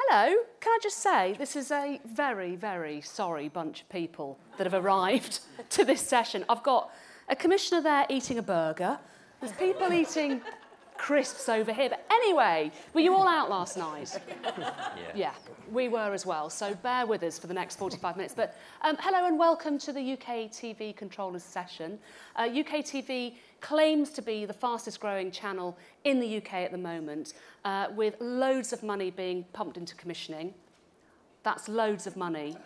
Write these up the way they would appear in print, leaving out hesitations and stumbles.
Hello, can I just say, this is a very, very sorry bunch of people that have arrived to this session. I've got a commissioner there eating a burger. There's people eating crisps over here. But anyway, were you all out last night? Yeah, we were as well. So bear with us for the next 45 minutes. But hello and welcome to the UKTV Controllers session. UKTV claims to be the fastest growing channel in the UK at the moment, with loads of money being pumped into commissioning. That's loads of money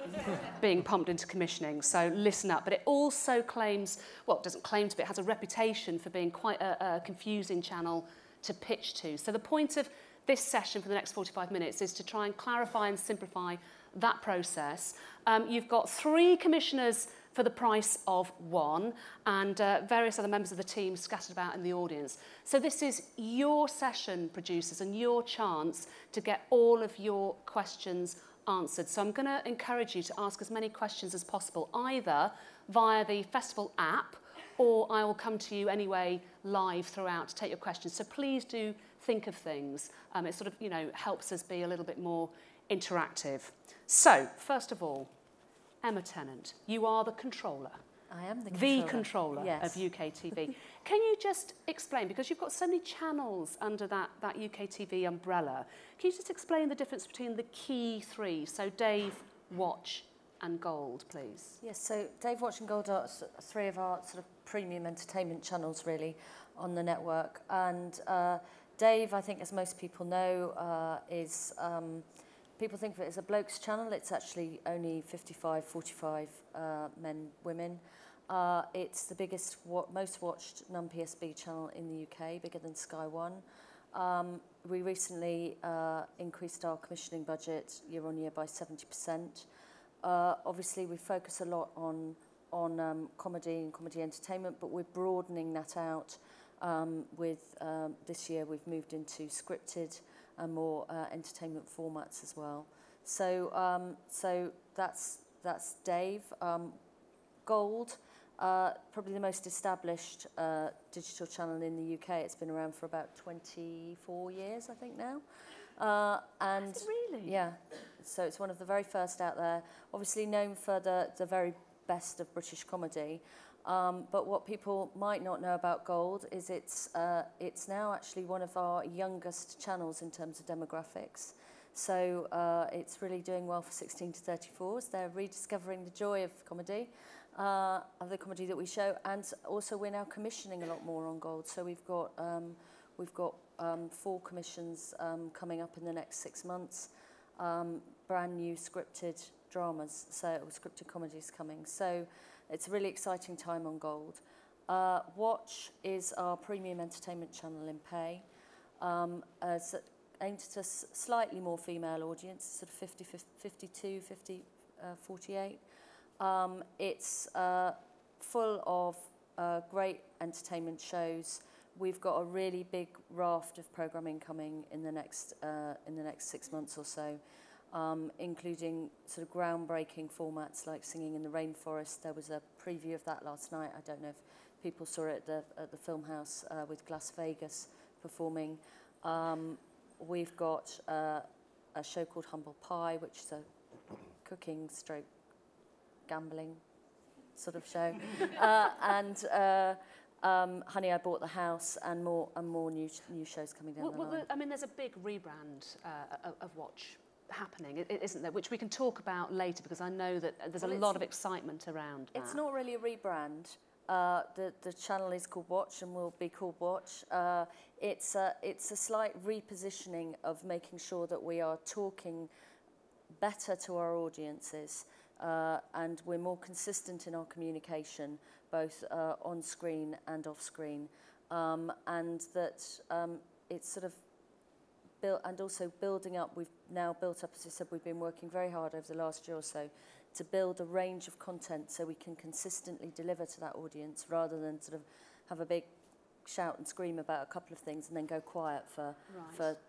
being pumped into commissioning, so listen up. But it also claims, well, it doesn't claim to be, it has a reputation for being quite a confusing channel to pitch to. So the point of this session for the next 45 minutes is to try and clarify and simplify that process. You've got 3 commissioners for the price of 1, and various other members of the team scattered about in the audience. So this is your session, producers, and your chance to get all of your questions answered. So I'm going to encourage you to ask as many questions as possible, either via the festival app, or I will come to you anyway live throughout to take your questions. So please do think of things. It sort of, helps us be a little bit more interactive. So, first of all, Emma Tennant, you are the controller. I am the controller. The controller, yes, of UKTV. Can you just explain, because you've got so many channels under that UKTV umbrella, can you just explain the difference between the key 3, so Dave, Watch and Gold, please? Yes, so Dave, Watch and Gold are 3 of our sort of premium entertainment channels, really, on the network. And Dave, I think, as most people know, is... people think of it as a blokes channel. It's actually only 55, 45 men, women. It's the biggest, most watched non-PSB channel in the UK, bigger than Sky One. We recently increased our commissioning budget year on year by 70%. Obviously, we focus a lot on comedy and comedy entertainment, but we're broadening that out with this year we've moved into scripted and more entertainment formats as well. So so that's Dave. Gold, probably the most established digital channel in the UK. It's been around for about 24 years, I think now. And is it really? Yeah, so it's one of the very first out there. Obviously known for the very best of British comedy. But what people might not know about Gold is it's now actually one of our youngest channels in terms of demographics. So it's really doing well for 16 to 34s. They're rediscovering the joy of comedy, the comedy that we show, and also we're now commissioning a lot more on Gold. So we've got 4 commissions coming up in the next 6 months, brand new scripted dramas, so scripted comedies coming. So it's a really exciting time on Gold. Watch is our premium entertainment channel in pay. Aimed at a slightly more female audience, sort of 52, 48. It's full of great entertainment shows. We've got a really big raft of programming coming in the next 6 months or so. Including sort of groundbreaking formats like Singing in the Rainforest. There was a preview of that last night. I don't know if people saw it at the film house with Las Vegas performing. We've got a show called Humble Pie, which is a cooking stroke gambling sort of show. And Honey, I Bought the House, and more new shows coming down the line. I mean, there's a big rebrand of Watch happening, isn't there, which we can talk about later, because I know that there's a lot of excitement around that. It's not really a rebrand. The channel is called Watch and will be called Watch. It's a slight repositioning of making sure that we are talking better to our audiences, and we're more consistent in our communication, both on screen and off screen, and that it's sort of and also building up. We've now built up, as I said, we've been working very hard over the last year or so to build a range of content so we can consistently deliver to that audience, rather than sort of have a big shout and scream about a couple of things and then go quiet for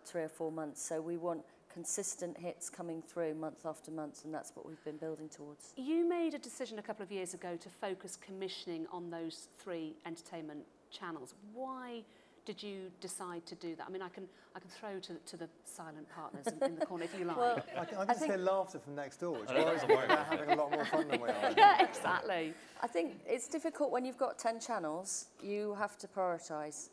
3 or 4 months. So we want consistent hits coming through month after month, and that's what we've been building towards. You made a decision a couple of years ago to focus commissioning on those 3 entertainment channels. Why did you decide to do that? I mean, I can throw to the silent partners in the corner if you like. Well, I can just hear laughter from next door, which worries me. They're having a lot more fun than we are. Yeah, exactly. I think it's difficult when you've got 10 channels. You have to prioritise.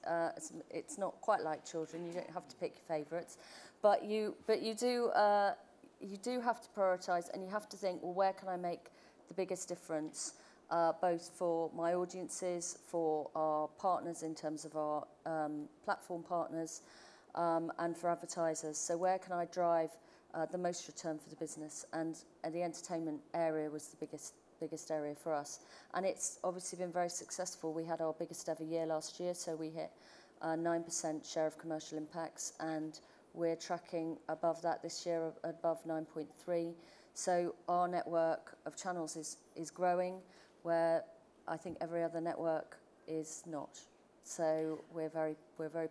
It's not quite like children. You don't have to pick your favourites, but you do have to prioritise, and you have to think, well, where can I make the biggest difference? Both for my audiences, for our partners in terms of our platform partners, and for advertisers. So where can I drive the most return for the business? And the entertainment area was the biggest area for us. And it's obviously been very successful. We had our biggest ever year last year, so we hit 9% share of commercial impacts, and we're tracking above that this year, above 9.3. So our network of channels is growing, where I think every other network is not. So we're very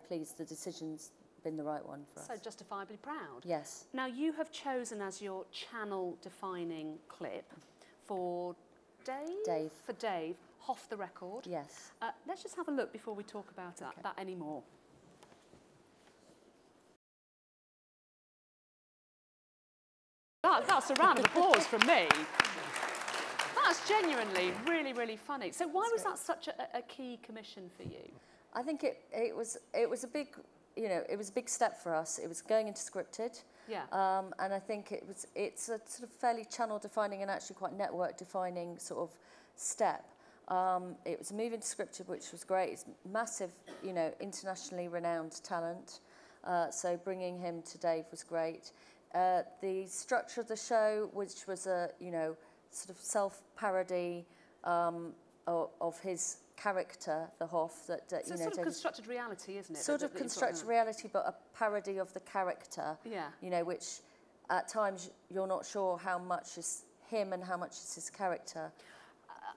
pleased. The decision's been the right one for us. So justifiably proud. Yes. Now you have chosen as your channel-defining clip for Dave. For Dave, Hoff the record. Yes. Let's just have a look before we talk about that anymore. That's a round of applause from me. That's genuinely really, really funny. So why was that such a key commission for you? I think it was a big, it was a big step for us. It was going into scripted. Yeah. And I think it's a sort of fairly channel defining and actually quite network defining sort of step. It was a move into scripted, which was great. It's massive, internationally renowned talent. So bringing him to Dave was great. The structure of the show, which was a, sort of self-parody of his character, the Hoff, that so sort of constructed reality, isn't it? Sort of constructed reality, but a parody of the character. Yeah. Which at times you're not sure how much is him and how much is his character.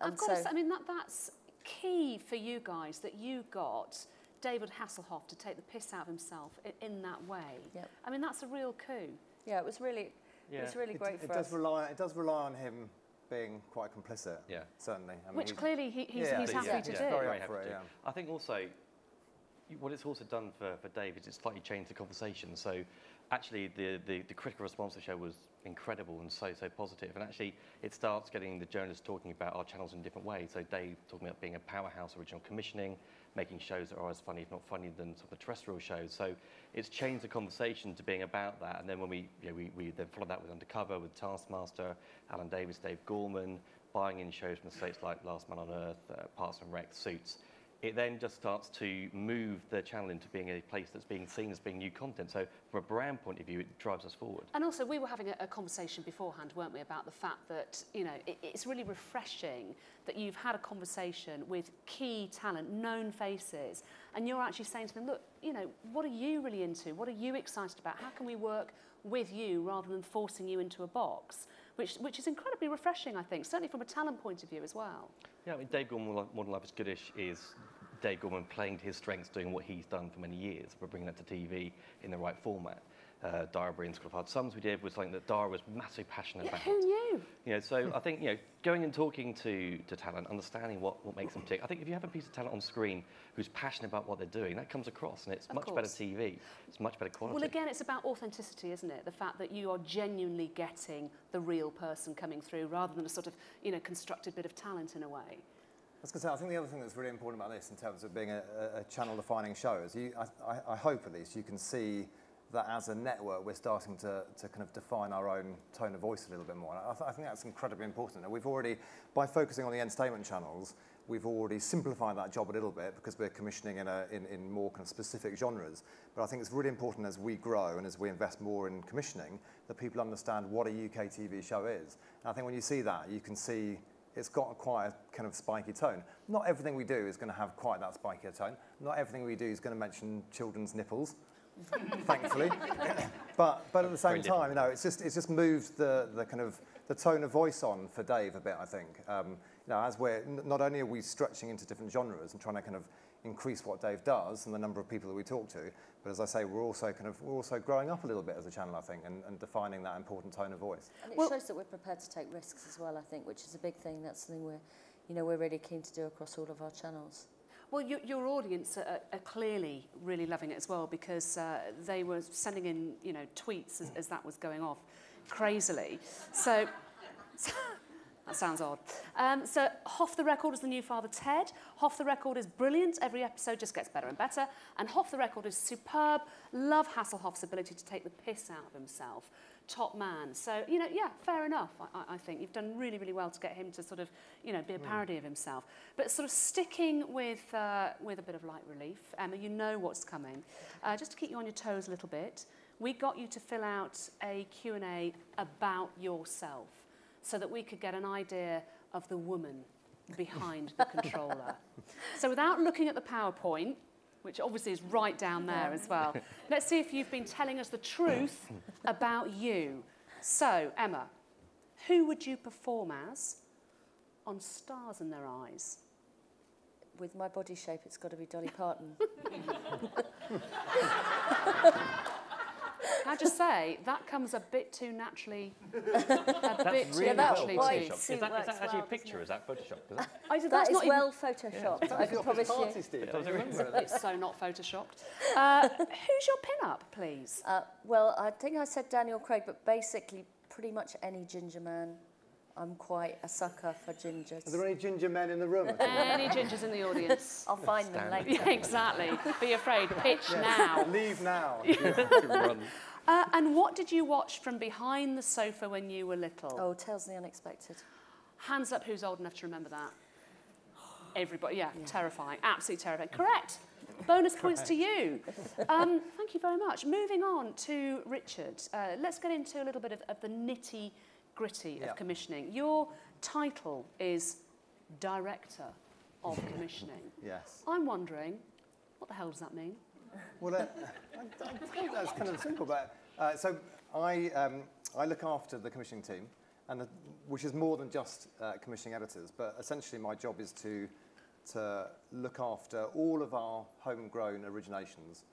I've got to say, I mean, that's key for you guys, that you got David Hasselhoff to take the piss out of himself in that way. Yep. I mean, that's a real coup. Yeah, it was really great for us. It does rely on him being quite complicit. Yeah, certainly. I mean, which clearly he's happy to do. Very up for it, yeah. I think also what it's also done for Dave is it's slightly changed the conversation. So actually the critical response to the show was incredible and so positive. And actually it starts getting the journalists talking about our channels in different ways. So Dave talking about being a powerhouse original commissioning, making shows that are as funny, if not funnier, than some of the terrestrial shows. So it's changed the conversation to being about that. And then when we then followed that with Undercover, with Taskmaster, Alan Davis, Dave Gorman, buying in shows from the States like Last Man on Earth, Parks and Rec, Suits, it then just starts to move the channel into being a place that's being seen as being new content. So from a brand point of view, it drives us forward. And also, we were having a conversation beforehand, weren't we, about the fact that, it's really refreshing that you've had a conversation with key talent, known faces, and you're actually saying to them, look, what are you really into? What are you excited about? How can we work with you rather than forcing you into a box? Which is incredibly refreshing, I think, certainly from a talent point of view as well. Yeah, I mean, Dave Gorman, Modern Life is Goodish is Dave Gorman playing to his strengths, doing what he's done for many years. We're bringing that to TV in the right format. Diary and School of Hard Sums we did was something that Dara was massively passionate about. Who knew? So I think, going and talking to talent, understanding what makes them tick. I think if you have a piece of talent on screen who's passionate about what they're doing, that comes across, and it's much better TV. It's much better quality. Well, again, it's about authenticity, isn't it? The fact that you are genuinely getting the real person coming through rather than a sort of, constructed bit of talent in a way. I was going to say, I think the other thing that's really important about this in terms of being a channel-defining show is I hope at least you can see that as a network we're starting to kind of define our own tone of voice a little bit more. And I think that's incredibly important. And we've already, by focusing on the entertainment channels, we've already simplified that job a little bit because we're commissioning in more kind of specific genres. But I think it's really important as we grow and as we invest more in commissioning that people understand what a UKTV show is. And I think when you see that, you can see it's got quite a kind of spiky tone. Not everything we do is going to have quite that spiky tone. Not everything we do is going to mention children's nipples, thankfully. but at the same time, it's just moved the kind of the tone of voice on for Dave a bit, I think. As we're not only are we stretching into different genres and trying to kind of increase what Dave does and the number of people that we talk to, but as I say, we're also growing up a little bit as a channel, I think, and defining that important tone of voice. And it shows that we're prepared to take risks as well, I think, which is a big thing. That's something we're really keen to do across all of our channels. Well, your audience are clearly really loving it as well, because they were sending in, you know, tweets as that was going off crazily. So that sounds odd. So Hoff the Record is the new Father Ted. Hoff the Record is brilliant. Every episode just gets better and better. And Hoff the Record is superb. Love Hasselhoff's ability to take the piss out of himself. Top man. So, you know, yeah, fair enough. I think you've done really, really well to get him to sort of, you know, be a parody of himself. But sort of sticking with a bit of light relief, Emma, you know what's coming. Just to keep you on your toes a little bit, we got you to fill out a Q&A about yourself, so that we could get an idea of the woman behind the controller. So without looking at the PowerPoint, which obviously is right down there as well, let's see if you've been telling us the truth about you. So, Emma, who would you perform as on Stars in Their Eyes? With my body shape, it's got to be Dolly Parton. Can I just say, that comes a bit too naturally. That's really naturally well too. photoshopped. Is that Works actually a well, picture? Is that photoshopped? Is that? That is not well photoshopped, I can promise you. Steve. It's so not photoshopped. Who's your pin-up, please? Well, I think I said Daniel Craig, but basically pretty much any ginger man. I'm quite a sucker for gingers. Are there any ginger men in the room? Any gingers in the audience? I'll find them later. Yeah, exactly. Be afraid. Pitch now. Leave now. Run. And what did you watch from behind the sofa when you were little? Oh, Tales of the Unexpected. Hands up who's old enough to remember that. Everybody, yeah. Terrifying. Absolutely terrifying. Correct. Bonus points to you. Thank you very much. Moving on to Richard. Let's get into a little bit of the nitty-gritty of commissioning. Your title is Director of Commissioning. Yes. I'm wondering, what the hell does that mean? Well, I think that's kind of simple, but so I look after the commissioning team, and which is more than just commissioning editors, but essentially my job is to look after all of our homegrown originations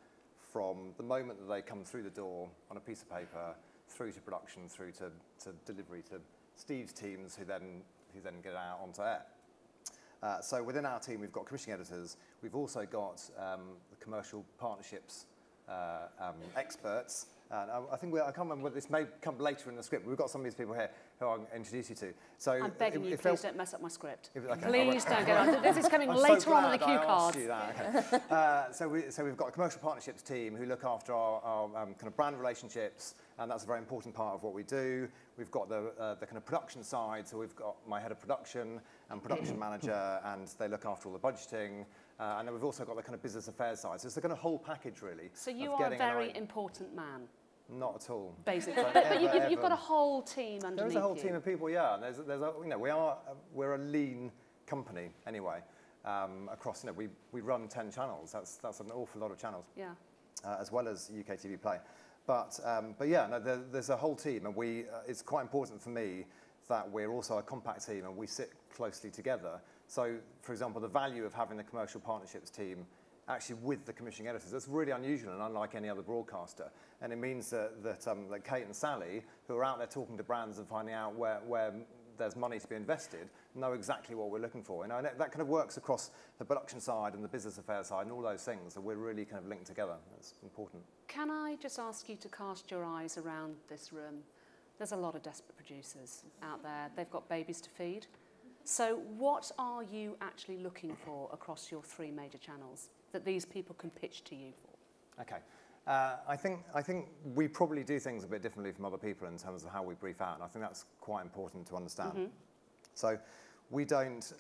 from the moment that they come through the door on a piece of paper, through to production, through to delivery to Steve's teams, who then get it out onto air. So within our team, we've got commissioning editors. We've also got the commercial partnerships experts. I think I can't remember whether this may come later in the script. We've got some of these people here who I'll introduce you to. So I'm begging you, please don't mess up my script. Okay, please don't get on. This is coming later on in the cue cards. So we've got a commercial partnerships team who look after our kind of brand relationships, and that's a very important part of what we do. We've got the kind of production side, so we've got my head of production and production manager, and they look after all the budgeting. And then we've also got the kind of business affairs side. So it's the kind of whole package, really. So you are a very important man. Not at all. Basically, but you've got a whole team underneath you. There is a whole team of people, yeah. And there's you know, we're a lean company anyway. Across, you know, we run 10 channels. That's an awful lot of channels. Yeah. As well as UKTV Play. But yeah, no, there's a whole team, and it's quite important for me that we're also a compact team and we sit closely together. So, for example, the value of having the commercial partnerships team actually with the commissioning editors, that's really unusual and unlike any other broadcaster. And it means that Kate and Sally, who are out there talking to brands and finding out where there's money to be invested, know exactly what we're looking for. And that kind of works across the production side and the business affairs side and all those things, that we're really kind of linked together. That's important. Can I just ask you to cast your eyes around this room? There's a lot of desperate producers out there. They've got babies to feed. So what are you actually looking for across your 3 major channels that these people can pitch to you for? Okay. I think we probably do things a bit differently from other people in terms of how we brief out, and I think that's quite important to understand. Mm-hmm. So we don't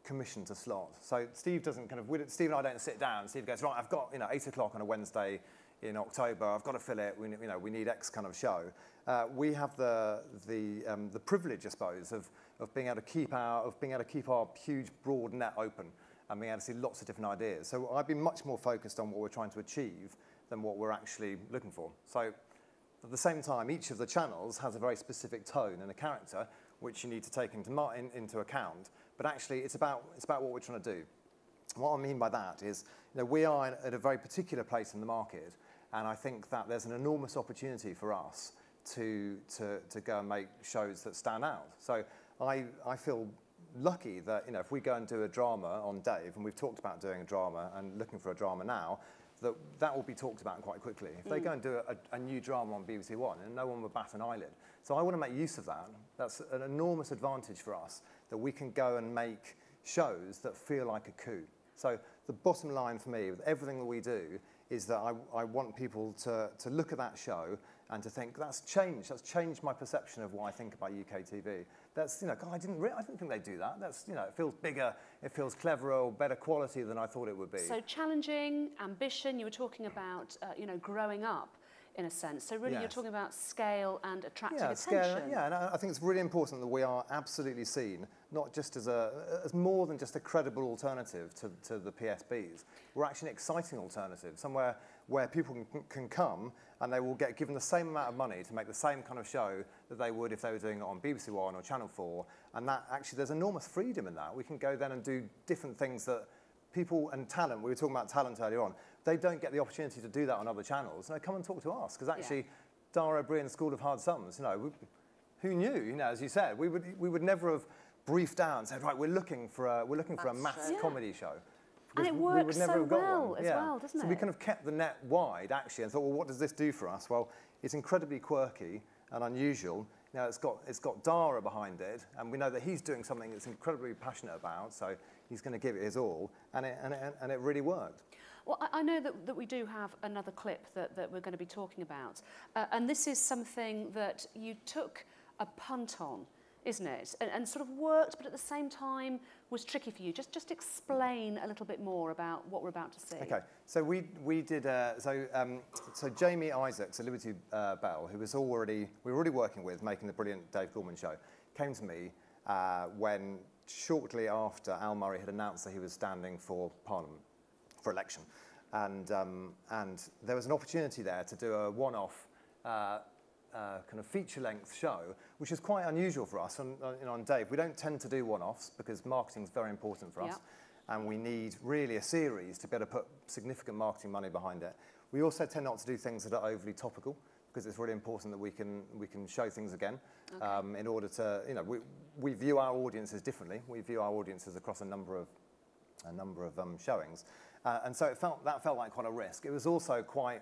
commission to slot. So Steve doesn't Steve and I don't sit down. Steve goes, right, I've got 8 o'clock on a Wednesday in October. I've got to fill it. We need X kind of show. We have the privilege, I suppose, of being able to keep our huge broad net open and being able to see lots of different ideas. So I've been much more focused on what we're trying to achieve than what we're actually looking for. So at the same time, each of the channels has a very specific tone and a character which you need to take into account. But actually, it's about what we're trying to do. What I mean by that is, we are at a very particular place in the market, and I think that there's an enormous opportunity for us to go and make shows that stand out. So I feel lucky that, you know, if we go and do a drama on Dave, and we've talked about doing a drama and looking for a drama now, that will be talked about quite quickly. If they go and do a new drama on BBC One, and no one would bat an eyelid. So I want to make use of that. That's an enormous advantage for us, that we can go and make shows that feel like a coup. So the bottom line for me with everything that we do is that I want people to look at that show and to think, that's changed my perception of what I think about UKTV. That's, you know, God, I didn't think they'd do that. That's, you know, it feels bigger, it feels cleverer, or better quality than I thought it would be. So challenging, ambition, you were talking about, you know, growing up in a sense. So really you're talking about scale and attracting attention. Scale, and I think it's really important that we are absolutely seen, not just as more than just a credible alternative to the PSBs. We're actually an exciting alternative, somewhere where people can come and they will get given the same amount of money to make the same kind of show that they would if they were doing it on BBC One or Channel 4. And that actually, there's enormous freedom in that. We can go then and do different things that people and talent, we were talking about talent earlier on, they don't get the opportunity to do that on other channels. No, come and talk to us, because actually, Dara Bree and School of Hard Sums, you know, who knew? You know, as you said, we would never have briefed out and said, right, we're looking for a maths comedy show. And it works so well as well, doesn't it? So we kind of kept the net wide, actually, and thought, well, what does this do for us? Well, it's incredibly quirky and unusual. Now, it's got Dara behind it, and we know that he's doing something that's incredibly passionate about, so he's going to give it his all, and it really worked. Well, I know that we do have another clip that we're going to be talking about, and this is something that you took a punt on, isn't it? And sort of worked, but at the same time was tricky for you. Just explain a little bit more about what we're about to see. Okay, so we did so Jamie Isaacs at Liberty Bell, who we were already working with, making the brilliant Dave Gorman show, came to me when shortly after Al Murray had announced that he was standing for Parliament for election, and there was an opportunity there to do a one-off kind of feature-length show, which is quite unusual for us on Dave. We don't tend to do one-offs because marketing is very important for us, and we need really a series to be able to put significant marketing money behind it. We also tend not to do things that are overly topical, because it's really important that we can show things again, in order to, you know, we view our audiences differently. We view our audiences across a number of showings, and so that felt like quite a risk. It was also quite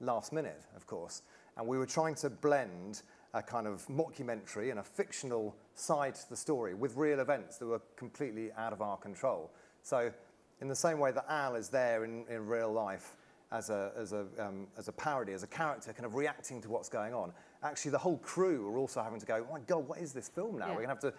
last minute, of course, and we were trying to blend a kind of mockumentary and a fictional side to the story with real events that were completely out of our control. So, in the same way that Al is there in real life as a parody, as a character, kind of reacting to what's going on. Actually, the whole crew are also having to go, oh my God, what is this film now? We're going to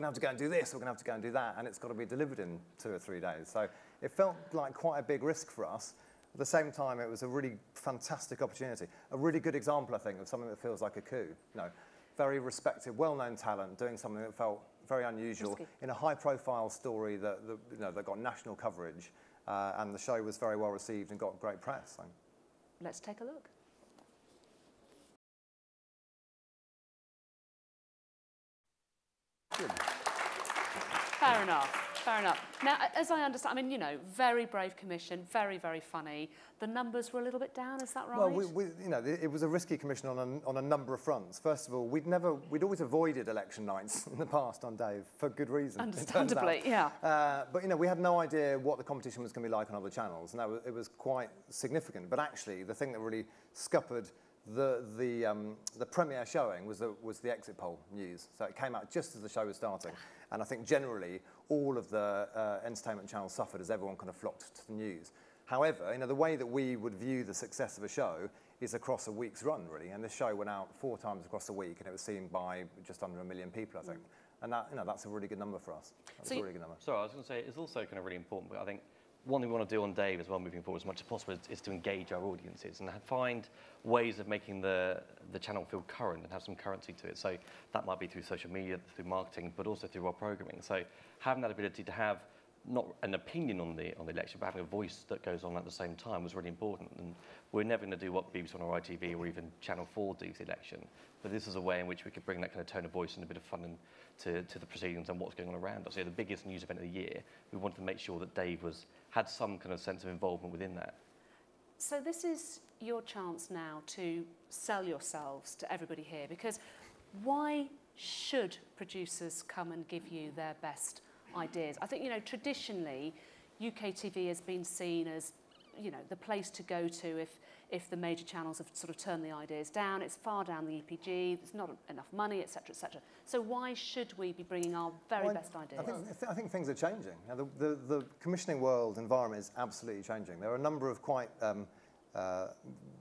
have to go and do this, we're going to have to go and do that, and it's got to be delivered in 2 or 3 days. So it felt like quite a big risk for us. At the same time, it was a really fantastic opportunity. A really good example, I think, of something that feels like a coup. You know, very respected, well-known talent doing something that felt very unusual in a high-profile story that got national coverage. And the show was very well received and got great press. So. Let's take a look. Good. Fair enough. Fair enough. Now, as I understand, I mean, you know, very brave commission, very, very funny. The numbers were a little bit down, is that right? Well, you know, it was a risky commission on a number of fronts. First of all, we'd always avoided election nights in the past on Dave for good reason. Understandably, yeah. But you know, we had no idea what the competition was going to be like on other channels, and it was quite significant. But actually, the thing that really scuppered the premiere showing was the exit poll news. So it came out just as the show was starting. And I think generally all of the entertainment channels suffered as everyone kind of flocked to the news. However, you know, the way that we would view the success of a show is across a week's run, really. And this show went out 4 times across a week, and it was seen by just under 1 million people, I think. And that, you know, that's a really good number for us. That's a really good number. Sorry, I was going to say, it's also kind of really important, but I think one thing we want to do on Dave as well moving forward as much as possible is to engage our audiences and find ways of making the channel feel current and have some currency to it. So that might be through social media, through marketing, but also through our programming. So having that ability to have not an opinion on the election, but having a voice that goes on at the same time was really important. And we're never going to do what BBC One or ITV or even Channel 4 do for the election. But this is a way in which we could bring that kind of tone of voice and a bit of fun to the proceedings and what's going on around us. So the biggest news event of the year, we wanted to make sure that Dave had some kind of sense of involvement within that. So this is your chance now to sell yourselves to everybody here, because why should producers come and give you their best ideas? I think, you know, traditionally, UKTV has been seen as, you know, the place to go to if the major channels have sort of turned the ideas down. It's far down the EPG, there's not enough money, etc., etc. So why should we be bringing our very best ideas? I think things are changing. Now, the commissioning world environment is absolutely changing. There are a number of quite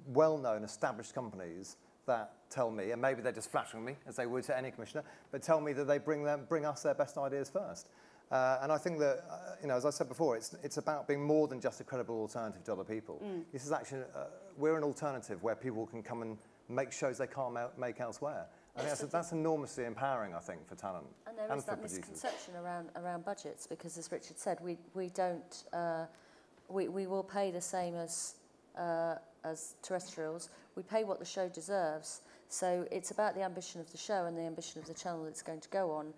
well-known, established companies that tell me, and maybe they're just flattering me, as they would to any commissioner, but tell me that they bring us their best ideas first. And I think that, you know, as I said before, it's about being more than just a credible alternative to other people. This is actually, we're an alternative where people can come and make shows they can't make elsewhere. I think that's enormously empowering, I think, for talent and there is that misconception around budgets, because as Richard said, we don't, we will pay the same as terrestrials. We pay what the show deserves. So it's about the ambition of the show and the ambition of the channel it's going to go on.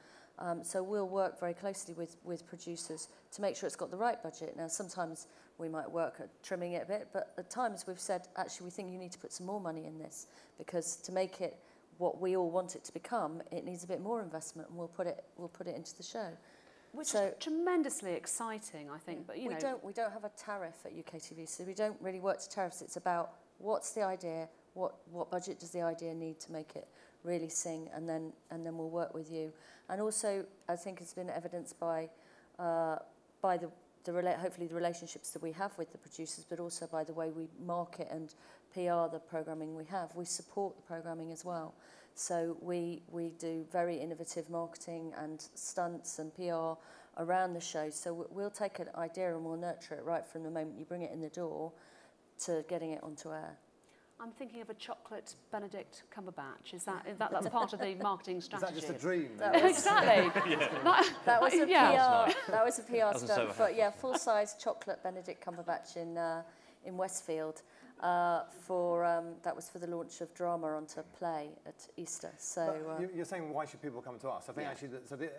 So we'll work very closely with producers to make sure it's got the right budget. Now, sometimes we might work at trimming it a bit, but at times we've said, actually, we think you need to put some more money in this, because to make it what we all want it to become, it needs a bit more investment, and we'll put it into the show. Which is tremendously exciting, I think. But we don't have a tariff at UKTV, so we don't really work to tariffs. It's about what's the idea, what budget does the idea need to make it really sing, and then we'll work with you. And also, I think it's been evidenced by hopefully the relationships that we have with the producers, but also by the way we market and PR the programming we have. We support the programming as well. So we do very innovative marketing and stunts and PR around the show. So we'll take an idea and we'll nurture it right from the moment you bring it in the door to getting it onto air. I'm thinking of a chocolate Benedict Cumberbatch. That's part of the marketing strategy? Is that just a dream? Exactly. That was a PR. That was a PR stunt. But yeah, full-size chocolate Benedict Cumberbatch in Westfield. That was for the launch of drama onto play at Easter. So you're saying, why should people come to us? I think actually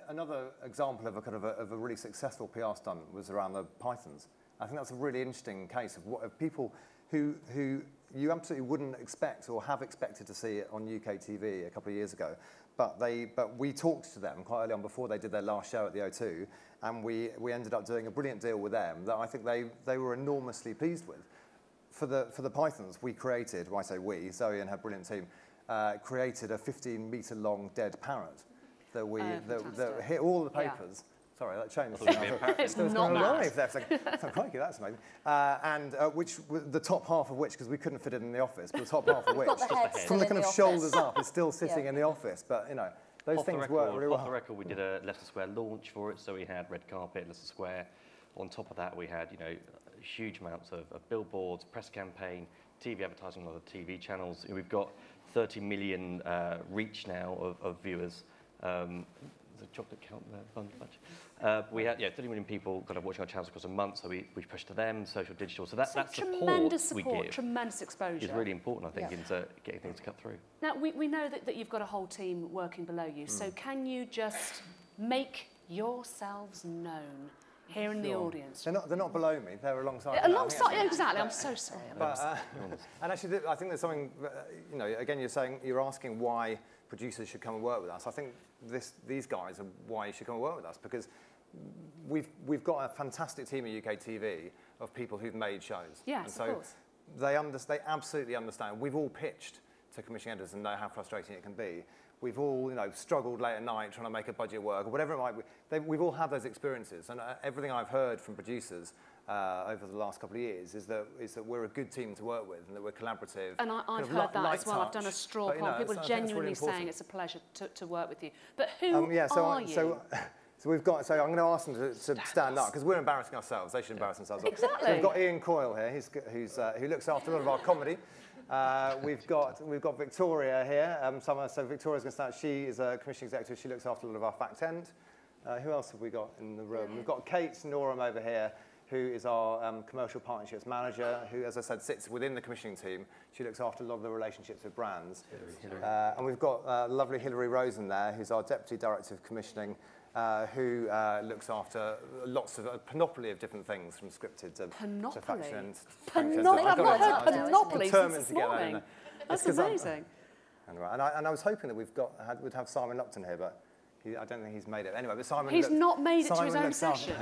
another example of a really successful PR stunt was around the pythons. I think that's a really interesting case of people who you absolutely wouldn't expect or have expected to see it on UKTV a couple of years ago, but we talked to them quite early on before they did their last show at the O2, and we ended up doing a brilliant deal with them that I think they were enormously pleased with. For the pythons, we created, well, I say we, Zoe and her brilliant team, created a 15-metre long dead parrot that hit all the papers. Yeah. Sorry, that changed. It's not live. Crikey, that's amazing. Which, the top half of which, because we couldn't fit it in the office, but the top half of which, from the kind of shoulders up, is still sitting in the office. But, you know, those things work really well. Off the record, we did a Leicester Square launch for it, so we had red carpet, Leicester Square. On top of that, we had, you know, huge amounts of billboards, press campaign, TV advertising on other TV channels. We've got 30 million reach now of viewers. Does the chocolate count there? We had 30 million people kind of watching our channels across a month, so we push to them, social, digital. So that tremendous support we give, tremendous exposure, is really important, I think, into getting things to cut through. Now we know that you've got a whole team working below you. So can you just make yourselves known here in the audience? They're not below me. They're alongside. Alongside, exactly. I'm so sorry. And actually, I think there's something. You know, again, you're asking why producers should come and work with us. I think these guys are why you should come and work with us, because we've got a fantastic team at UKTV of people who've made shows. Yes, and so of course. They absolutely understand. We've all pitched to commissioning editors and know how frustrating it can be. We've all, you know, struggled late at night trying to make a budget work, or whatever it might be. We've all had those experiences, and everything I've heard from producers over the last couple of years is that we're a good team to work with, and that we're collaborative. And I've heard that as well. I've done a straw poll. People genuinely really saying it's a pleasure to work with you. But who are you? So we've got. So I'm going to ask them to stand up, because we're embarrassing ourselves. They should embarrass themselves. Exactly. So we've got Ian Coyle here, who looks after a lot of our comedy. We've got Victoria here. So Victoria's going to start. She is a commissioning executive. She looks after a lot of our fact end. Who else have we got in the room? We've got Kate Norham over here, who is our commercial partnerships manager, who, as I said, sits within the commissioning team. She looks after a lot of the relationships with brands. Hilary. And we've got lovely Hilary Rosen there, who's our deputy director of commissioning, who looks after lots of a panoply of different things, from scripted to faction. Panoply? I've not heard panoply since this morning. That's amazing. Anyway, and I was hoping that we'd have Simon Upton here, but I don't think he's made it. Anyway, but Simon... He's not made it to his own session.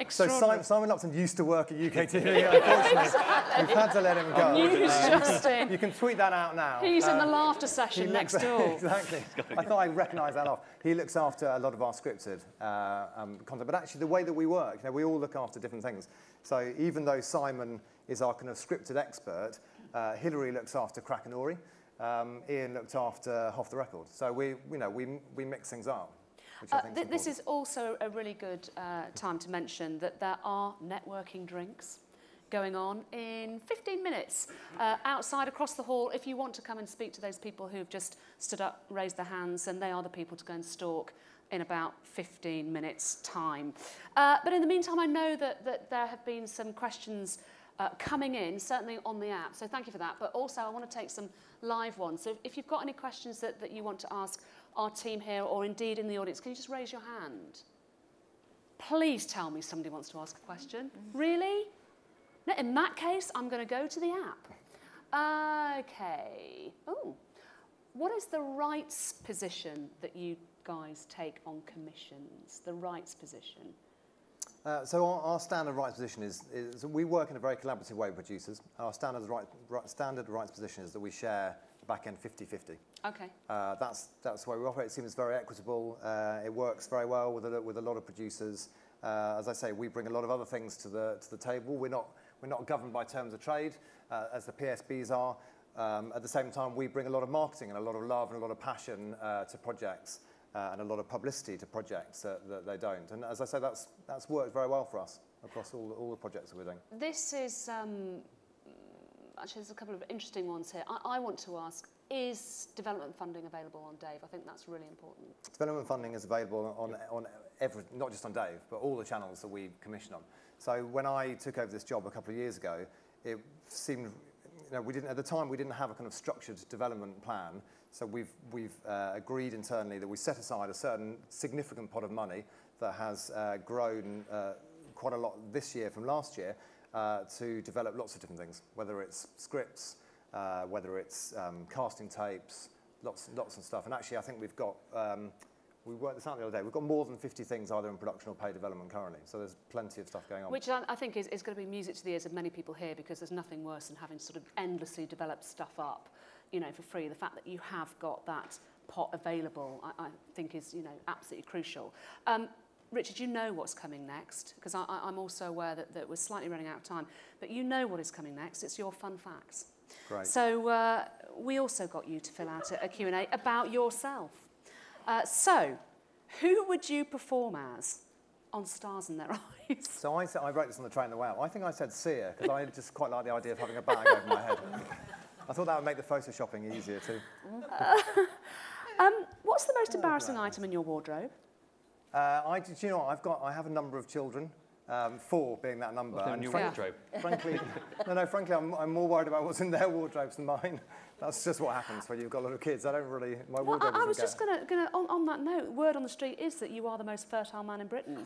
So Simon Upton used to work at UKTV, unfortunately. We've had to let him go. News Justin. You can tweet that out now. He's in the laughter session next door. Exactly. I thought I recognised that off. He looks after a lot of our scripted content, but actually the way that we work, we all look after different things. So even though Simon is our kind of scripted expert, Hilary looks after Crack and Ori. Ian looked after Hoff the Record. So we mix things up. Which I think this is also a really good time to mention that there are networking drinks going on in 15 minutes outside across the hall if you want to come and speak to those people who've just stood up, raised their hands, and they are the people to go and stalk in about 15 minutes' time. But in the meantime, I know that there have been some questions coming in, certainly on the app, so thank you for that. But also, I want to take some live ones. So if you've got any questions that you want to ask our team here, or indeed in the audience, can you just raise your hand? Please tell me somebody wants to ask a question. Really? No, in that case, I'm going to go to the app. Okay. Oh, what is the rights position that you guys take on commissions? The rights position. So our standard rights position is we work in a very collaborative way with producers. Our standard rights position is that we share the back end 50-50. Okay. That's the way we operate. It seems very equitable. It works very well with a lot of producers. As I say, we bring a lot of other things to the table. We're not governed by terms of trade as the PSBs are. At the same time, we bring a lot of marketing and a lot of love and a lot of passion to projects. And a lot of publicity to projects that they don't. And as I say, that's worked very well for us across all the projects that we're doing. This is, actually there's a couple of interesting ones here. I want to ask, is development funding available on Dave? I think that's really important. Development funding is available on every, not just on Dave, but all the channels that we commission on. So when I took over this job a couple of years ago, it seemed, at the time we didn't have a kind of structured development plan. So we've agreed internally that we set aside a certain significant pot of money that has grown quite a lot this year from last year to develop lots of different things, whether it's scripts, whether it's casting tapes, lots of stuff. And actually, I think we've got, we worked this out the other day, we've got more than 50 things either in production or paid development currently. So there's plenty of stuff going on. Which I think is going to be music to the ears of many people here, because there's nothing worse than having sort of endlessly developed stuff up, for free. The fact that you have got that pot available, I think is, absolutely crucial. Richard, you know what's coming next, because I'm also aware that we're slightly running out of time, but you know what is coming next. It's your fun facts. Great. So we also got you to fill out a Q&A about yourself. So, who would you perform as on Stars in Their Eyes? So I wrote this on the train the way out. I think I said Sia, because I just quite like the idea of having a bag over my head. I thought that would make the photoshopping easier too. What's the most embarrassing item in your wardrobe? Do you know what? I have a number of children, 4 being that number. What's in your wardrobe? Frankly, frankly, I'm more worried about what's in their wardrobes than mine. That's just what happens when you've got a lot of kids. I don't really, my wardrobe I was just going to, on that note, word on the street is that you are the most fertile man in Britain.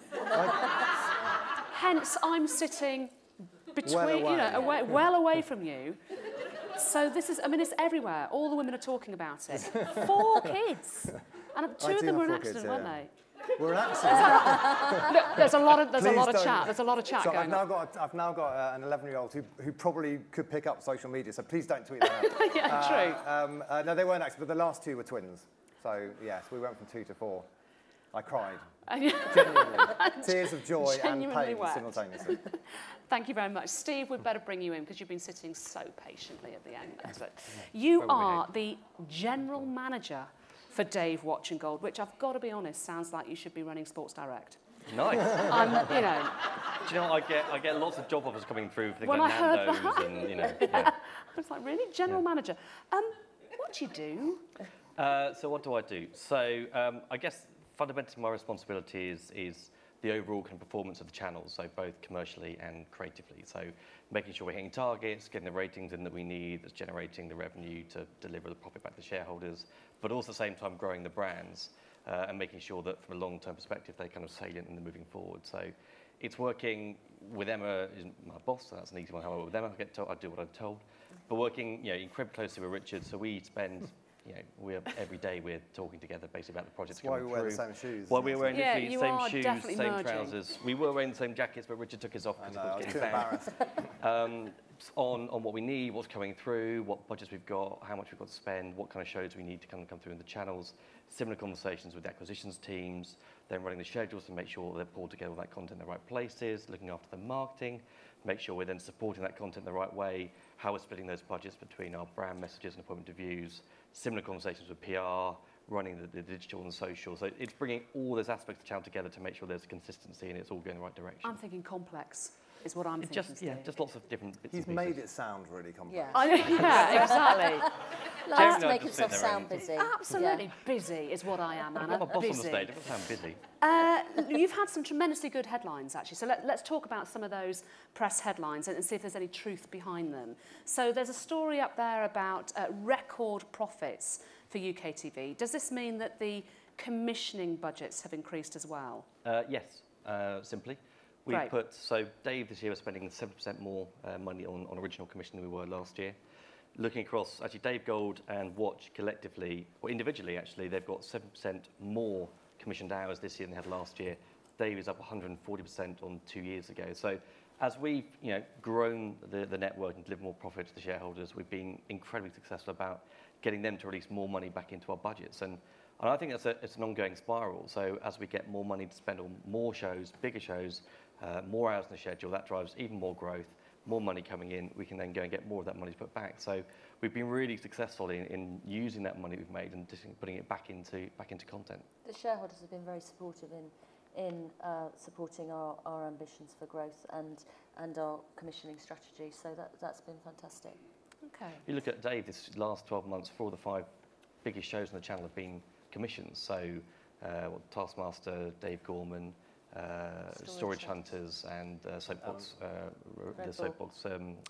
Hence, I'm sitting between, well away from you. So this is, it's everywhere. All the women are talking about it. 4 kids. And 2 of them were an accident, weren't they? We're an accident. Look, there's a lot of chat so going on. I've now got an 11-year-old who probably could pick up social media, so please don't tweet that out. Yeah, true. No, they weren't accidents, but the last 2 were twins. So, yes, we went from 2 to 4. I cried. Genuinely. Tears of joy and pain simultaneously. Thank you very much. Steve, we'd better bring you in because you've been sitting so patiently at the end. You are the general manager for Dave Watcham Gold, which I've got to be honest, sounds like you should be running Sports Direct. Nice. Do you know, I get lots of job offers coming through for things when like I heard Nando's that, and, I was like, really? General manager. What do you do? So what do I do? So I guess fundamentally my responsibility is the overall kind of performance of the channels, so both commercially and creatively. So making sure we're hitting targets, getting the ratings in that we need, that's generating the revenue to deliver the profit back to shareholders, but also at the same time growing the brands and making sure that from a long-term perspective they're kind of salient and they're moving forward. So it's working with Emma, is my boss, so that's an easy one. However, with Emma, I do what I'm told. but working, incredibly closely with Richard. So we spend, every day we're talking together basically about the projects That's why coming we wear the through. same shoes. Well, we're wearing literally you same are shoes, definitely same merging. trousers. We were wearing the same jackets, but Richard took his off I because know, I was getting too embarrassed. on what we need, what's coming through, what budgets we've got, how much we've got to spend, what kind of shows we need to come through in the channels. Similar conversations with the acquisitions teams, then running the schedules to make sure they're pulled together all that content in the right places, looking after the marketing, make sure we're then supporting that content the right way, how we're splitting those budgets between our brand messages and appointment reviews, similar conversations with PR, running the digital and social. So it's bringing all those aspects of the channel together to make sure there's consistency and it's all going in the right direction. I'm thinking complex is what I'm thinking. Just lots of different bits He's and pieces. made it sound really complex. Yeah. Yeah, exactly. Likes to Don't make just himself sit there sound and- busy. Absolutely busy is what I am, Anna. I'm a boss on the Busy. stage, I don't sound busy. You've had some tremendously good headlines, actually. So let's talk about some of those press headlines and see if there's any truth behind them. So there's a story up there about record profits for UKTV. Does this mean that the commissioning budgets have increased as well? Yes, simply. Great. So Dave this year was spending 7% more money on original commission than we were last year. Looking across, actually Dave Gold and Watch collectively, or individually actually, they've got 7% more commissioned hours this year than they had last year. Dave is up 140% on 2 years ago. So as we've grown the network and delivered more profit to the shareholders, we've been incredibly successful about getting them to release more money back into our budgets. And I think it's an ongoing spiral. So as we get more money to spend on more shows, bigger shows, more hours in the schedule, that drives even more growth, more money coming in, we can then go and get more of that money to put back. So we've been really successful in using that money we've made and just putting it back into content. The shareholders have been very supportive in supporting our ambitions for growth and our commissioning strategy. So that's been fantastic. Okay. You look at Dave, this last 12 months, 4 of the 5 biggest shows on the channel have been commissions. So Taskmaster, Dave Gorman, Storage Hunters and Soapbox, the Soapbox,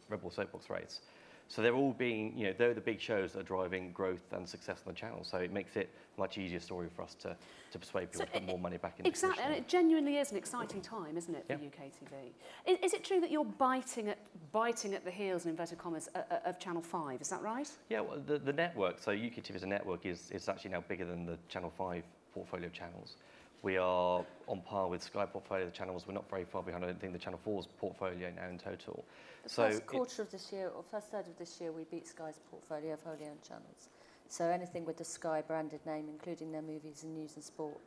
Red Bull Soapbox race. So they're all being, they're the big shows that are driving growth and success on the channel. So it makes it a much easier story for us to persuade people to put more money back into Exactly, and it genuinely is an exciting time, isn't it, for UKTV? Is it true that you're biting at the heels, in inverted commas, of Channel 5? Is that right? Yeah, well, the network, so UKTV as a network is actually now bigger than the Channel 5 portfolio of channels. We are on par with Sky portfolio of channels. We're not very far behind, I don't think, the Channel 4's portfolio now in total. The first quarter of this year, or first third of this year, we beat Sky's portfolio of wholly owned channels. So anything with the Sky branded name, including their movies and news and sport,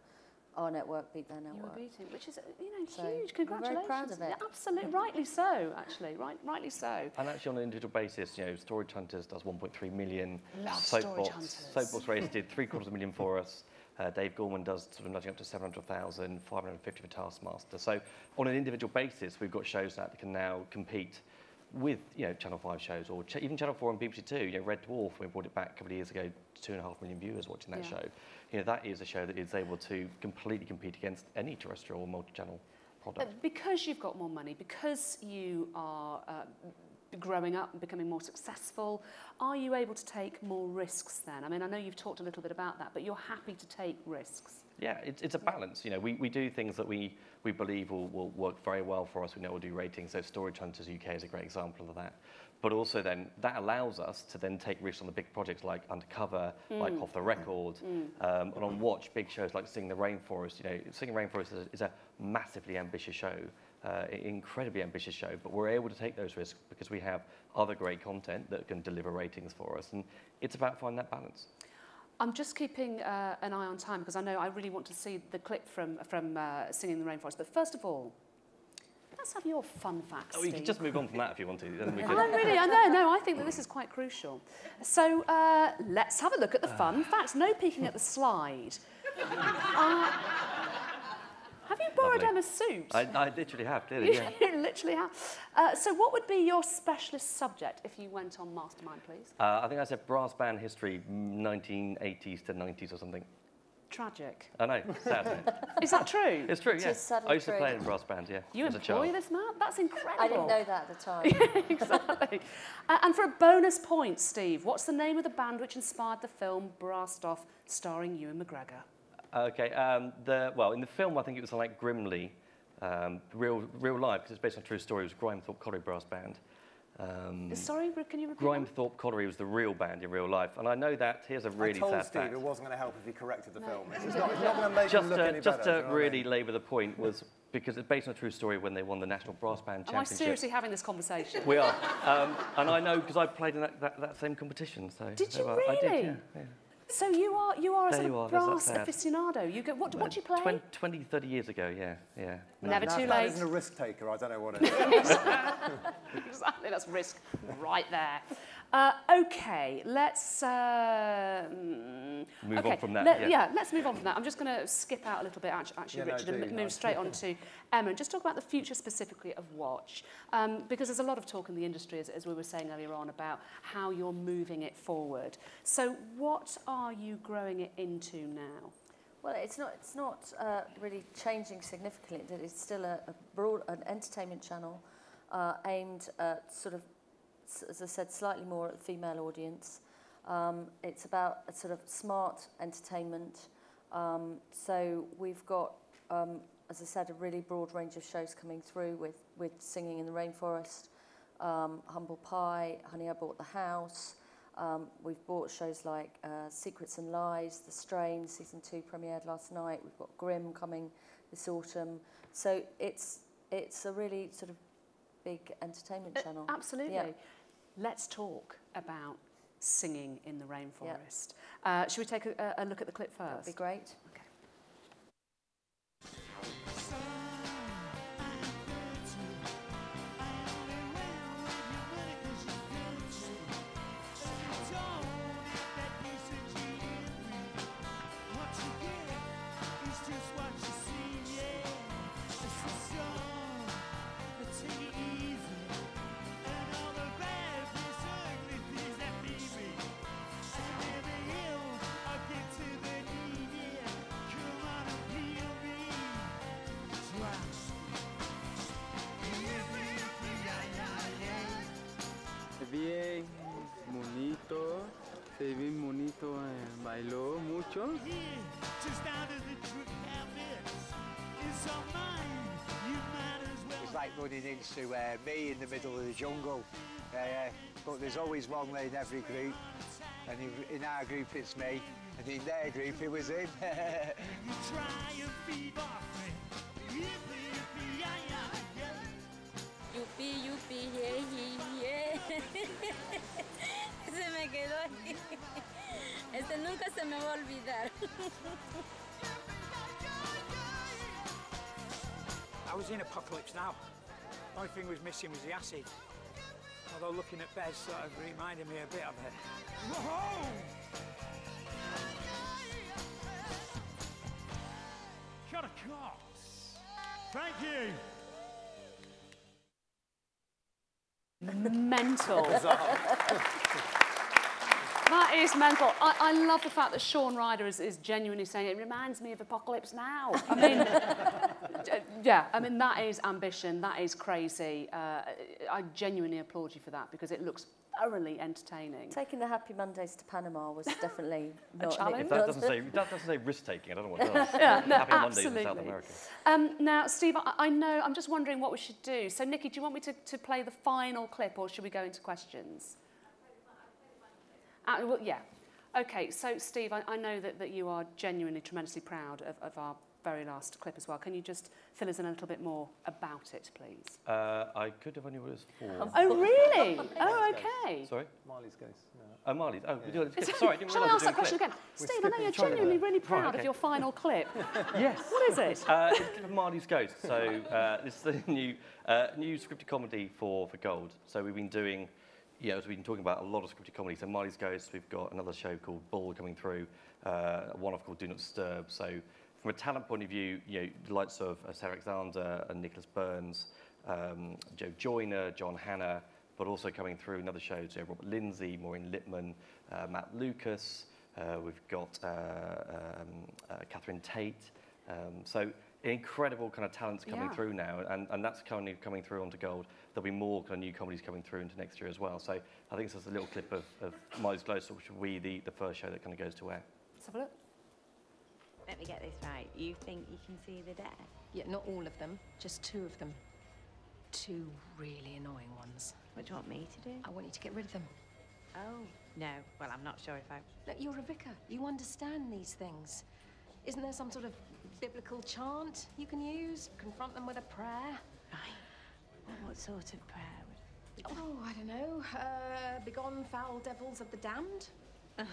our network beat their network. You were beating, which is, So huge. Congratulations. we're very proud of it. Yeah, absolutely, rightly so, actually, rightly so. And actually on an individual basis, Storage Hunters does 1.3 million. Love Storage Hunters. Soapbox Race did 750,000 for us. Dave Gorman does sort of nudging up to 700,000, 550 for Taskmaster. So on an individual basis, we've got shows that can now compete with Channel 5 shows, or even Channel 4 and BBC 2. Red Dwarf, we brought it back a couple of years ago, 2.5 million viewers watching that show. That is a show that is able to completely compete against any terrestrial or multi-channel product. Because you've got more money, because you are growing up and becoming more successful, are you able to take more risks then? I mean, I know you've talked a little bit about that, but you're happy to take risks. Yeah, it's a balance. We do things that we believe will work very well for us. We know we'll do ratings. So Storage Hunters UK is a great example of that. But also then that allows us to then take risks on the big projects like Undercover, like Off the Record, and on Watch, big shows like Sing the Rainforest. Sing the Rainforest is a massively ambitious show, incredibly ambitious show, but we're able to take those risks because we have other great content that can deliver ratings for us. And it's about finding that balance. I'm just keeping an eye on time because I know I really want to see the clip from Singing the Rainforest. But first of all, let's have your fun facts. Oh, you can just move on from that if you want to. Then we I think that this is quite crucial. So let's have a look at the fun facts. No peeking at the slide. Have you borrowed Emma's suit? I literally have, clearly, yeah. You literally have. So what would be your specialist subject if you went on Mastermind, please? I think I said brass band history, 1980s to 90s or something. Tragic. I know, sad, isn't it? Is that true? It's true, It yeah. is sadly I used to true. play in brass bands, yeah. You as a employ child. this man? That's incredible. I didn't know that at the time. Exactly. And for a bonus point, Steve, what's the name of the band which inspired the film Brassed Off, starring Ewan McGregor? Okay, well, in the film, I think it was like Grimley, real life, because it's based on a true story. It was Grime Thorpe Colliery Brass Band. Sorry, can you repeat? Grimethorpe Colliery was the real band in real life, and I know that. Here's a really sad Steve fact. it wasn't going to help if he corrected the film. It's not going to make him look any Just better. to really labour the point was because it's based on a true story when they won the National Brass Band Championship. Am I seriously having this conversation? We are, and I know because I played in that same competition. So did you really? really? I did, yeah. So you are a sort of brass that's aficionado. You go. What do you play? 20, 30 years ago, yeah. Never too That late. isn't a risk taker. I don't know what it is. Exactly, that's risk right there. Okay, let's move on from that. Let's move on from that. I'm just going to skip out a little bit, actually, Richard, and move straight on to Emma and just talk about the future specifically of Watch, because there's a lot of talk in the industry, as we were saying earlier on, about how you're moving it forward. So, what are you growing it into now? Well, it's not really changing significantly. It's still an entertainment channel aimed at sort of, as I said, slightly more at the female audience. It's about a sort of smart entertainment. So we've got, as I said, a really broad range of shows coming through with Singing in the Rainforest, Humble Pie, Honey, I Bought the House. We've bought shows like Secrets and Lies, The Strain, Season 2 premiered last night. We've got Grimm coming this autumn. So it's a really sort of big entertainment channel. Absolutely. Yeah. Let's talk about Singing in the Rainforest. Yeah. Should we take a look at the clip first? That'd be great. Okay. Bien bonito, se ve bien bonito, bailó mucho. It's like running into me in the middle of the jungle. But there's always one in every group, and in our group it's me, and in their group it was him. Yupi, yupi, yeah, yeah. Se me quedó ahí. Nunca se me va a olvidar. I was in Apocalypse Now. The only thing was missing was the acid. Although looking at Bez sort of reminded me a bit of it. Whoa! Cut across. Thank you. Mental. That is mental. I love the fact that Sean Ryder is genuinely saying it reminds me of Apocalypse Now. I mean, that is ambition. That is crazy. I genuinely applaud you for that because it looks thoroughly entertaining. Taking the Happy Mondays to Panama was definitely not challenge. If that doesn't say risk-taking, I don't know what does. Yeah, no, Happy Mondays absolutely. in South America. Now, Steve, I know, I'm just wondering what we should do. So, Nikki, do you want me to play the final clip or should we go into questions? Well, yeah. Okay, so, Steve, I know that you are genuinely tremendously proud of our very last clip as well. Can you just fill us in a little bit more about it, please? I could have only was 4. Oh, really? Oh, okay. Sorry? Marley's Ghost. Oh, Marley's. Oh, sorry, I didn't Shall I realise ask that question again? Steve, I know you're genuinely really proud of your final clip. Yes. What is it? It's a clip of Marley's Ghost. So this is the new scripted comedy for Gold. So we've been doing, as we've been talking about a lot of scripted comedy. So Marley's Ghost, we've got another show called Bull coming through, one-off called Do Not Disturb. So from a talent point of view, the likes of Sarah Alexander and Nicholas Burns, Joe Joyner, John Hanna, but also coming through another show, Robert Lindsay, Maureen Lipman, Matt Lucas, we've got Catherine Tate. So incredible kind of talents coming through now, and that's currently coming through onto Gold. There'll be more kind of new comedies coming through into next year as well. So I think it's just a little clip of Marley's Ghost, which will be the first show that kind of goes to air. Let's have a look. Let me get this right. You think you can see the dead? Yeah, not all of them, just 2 of them. 2. 2 really annoying ones. What do you want me to do? I want you to get rid of them. Oh, no. Well, I'm not sure if I... Look, you're a vicar. You understand these things. Isn't there some sort of biblical chant you can use? Confront them with a prayer? Right. What sort of prayer would... Oh, I don't know. Begone foul devils of the damned? I'm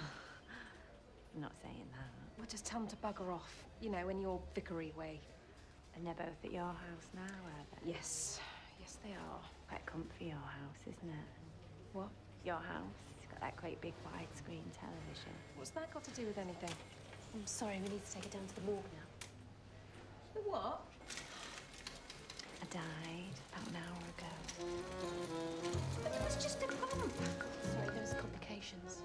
not saying that. Well, just tell them to bugger off, you know, in your vicary way. And they're both at your house now, are they? Yes. Yes, they are. Quite comfy, your house, isn't it? What? Your house. It's got that great big widescreen television. What's that got to do with anything? I'm sorry, we need to take it down to the morgue now. The what? I died about an hour ago. It's just a bump. Sorry, there was complications.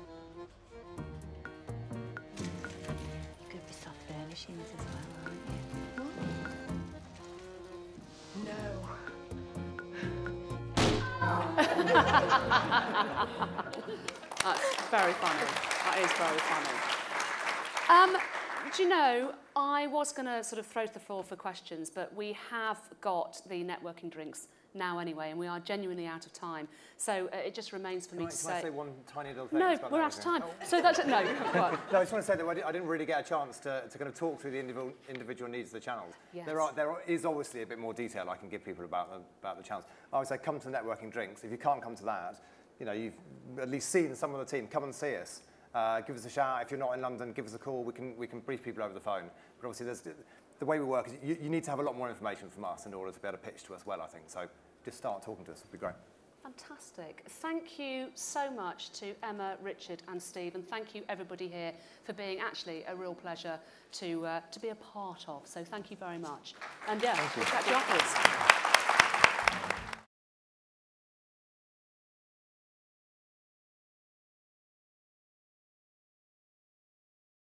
You could be soft furnishings as well, aren't you? What? No. That's very funny. That is very funny. Do you know, I was going to sort of throw to the floor for questions, but we have got the networking drinks now anyway, and we are genuinely out of time. So it just remains for me to say... Can I say one tiny little thing? No, we're out of time. So that's it. No, what? No, I just want to say that I didn't really get a chance to kind of talk through the individual needs of the channels. Yes. There is obviously a bit more detail I can give people about the channels. I would say come to the networking drinks. If you can't come to that, you know, you've at least seen some of the team. Come and see us. Give us a shout. If you're not in London, give us a call. We can brief people over the phone. But obviously, the way we work is you need to have a lot more information from us in order to be able to pitch to us well, I think. So just start talking to us. It'd be great. Fantastic. Thank you so much to Emma, Richard and Steve, and thank you everybody here for being actually a real pleasure to be a part of. So thank you very much. And yeah, we'll catch you afterwards.